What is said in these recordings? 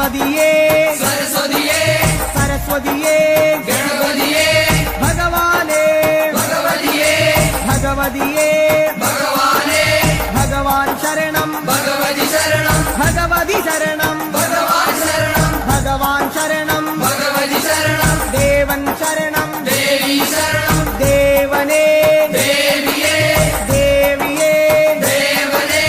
ഗണപതിയേ സരസ്വതിയേ സരസ്വതിയേ ഗണപതിയേ ഭഗവാനേ ഭഗവതിയേ ഭഗവതിയേ ഭഗവാനേ ഭഗവാൻ ശരണം ഭഗവതി ശരണം ഭഗവതി ശരണം ഭഗവാൻ ശരണം ഭഗവാൻ ശരണം ഭഗവതി ശരണം ദേവൻ ശരണം ദേവി ശരണം ദേവനേ ദേവിയേ ദേവിയേ ദേവനേ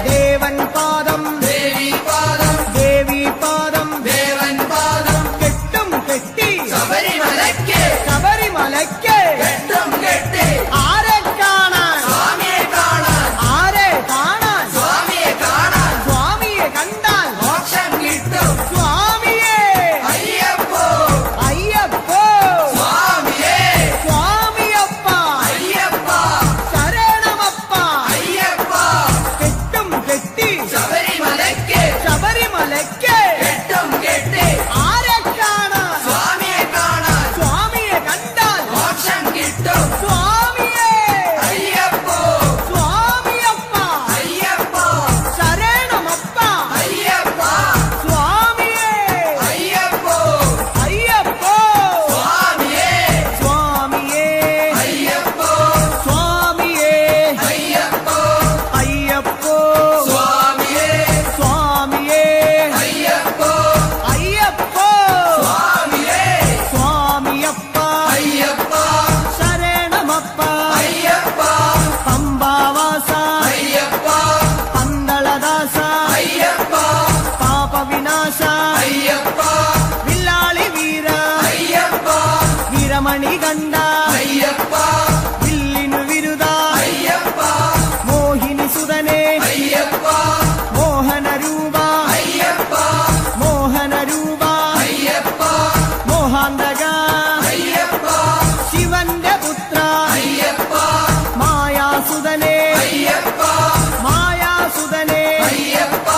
ദേവൻ പാദം ദേവി പാദം ദേവി പാദം ദേവൻ പാദം കെട്ടും കെട്ടി ശബരിമലയ്ക്ക് ശബരിമലയ്ക്ക് കെട്ടും കെട്ടി ആരെ കാണാൻ സ്വാമിയെ കാണാൻ ആരെ കാണാൻ സ്വാമിയെ കാണാൻ സ്വാമിയെ കണ്ടാൽ മോക്ഷം കിട്ടും സ്വാമിയേ അയ്യപ്പോ അയ്യപ്പോ സ്വാമിയേ സ്വാമിയപ്പ അയ്യപ്പ ശരണമപ്പ അയ്യപ്പ കെട്ടും കെട്ടി ശബരിമലയ്ക്ക് ശബരിമലയ്ക്ക് കെട്ടും കെട്ടി ആരെ കാണാൻ സ്വാമിയെ കാണാൻ സ്വാമിയെ കണ്ടാൽ മോക്ഷം കിട്ടും സ്വാമിയേ അയ്യപ്പോ സ്വാമിയപ്പ അയ്യപ്പ ശരണമപ്പ അയ്യപ്പ സ്വാമിയേ അയ്യപ്പോ അയ്യപ്പോ സ്വാമിയേ സ്വാമിയേ അയ്യപ്പോ സ്വാമിയേ അയ്യപ്പോ അയ്യപ്പോ സ്വാമിയേ സ്വാമിയേ അയ്യപ്പോ അയ്യപ്പോ സ്വാമിയേ സ്വാമിയപ്പ അയ്യപ്പ ശരണമപ്പ അയ്യപ്പ പമ്പാവാസ അയ്യപ്പ പന്തളദാസ അയ്യപ്പ പാപവിനാശ അയ്യപ്പ വില്ലാളി വീര അയ്യപ്പ വീരമണി കണ്ട അയ്യപ്പ വില്ലിനു വിരുദ അയ്യപ്പ മോഹിനി സുതനെ അയ്യപ്പ മോഹനരൂപ അയ്യപ്പ മോഹനരൂപ അയ്യപ്പ മോഹാന്തക അയ്യപ്പ ശിവന്റെ പുത്ര അയ്യപ്പ മായാസുതനെ അയ്യപ്പ മായാസുതനെ അയ്യപ്പ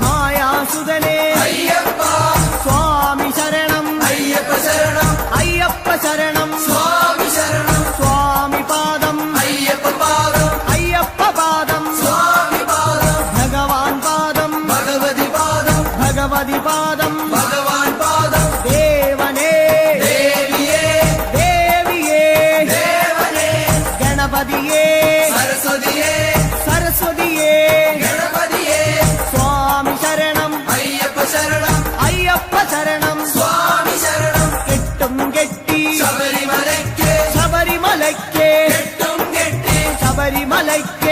മായാസുതനെ അയ്യപ്പ സ്വാമി ശരണം അയ്യപ്പ ശരണം അയ്യപ്പ ശരണം സ്വാമി ശരണം സ്വാമി പാദം അയ്യപ്പ പാദം അയ്യപ്പ പാദം സ്വാമി പാദം ഭഗവാൻ പാദം ഭഗവതി പാദം ഭഗവതി പാദം ഭഗവാൻ പാദം ദേവനേ ദേവിയേ ദേവിയേ ദേവനേ ഗണപതിയേ സരസ്വതിയേ സരസ്വതിയേ ഗണപതിയേ സ്വാമി ശരണം അയ്യപ്പ ശരണം അയ്യപ്പ ശരണം സ്വാമി ശരണം കെട്ടും കെട്ടി ശബരിമലയ്ക്ക് ശബരിമലയ്ക്ക് കെട്ടും കെട്ടി ശബരിമലയ്ക്ക്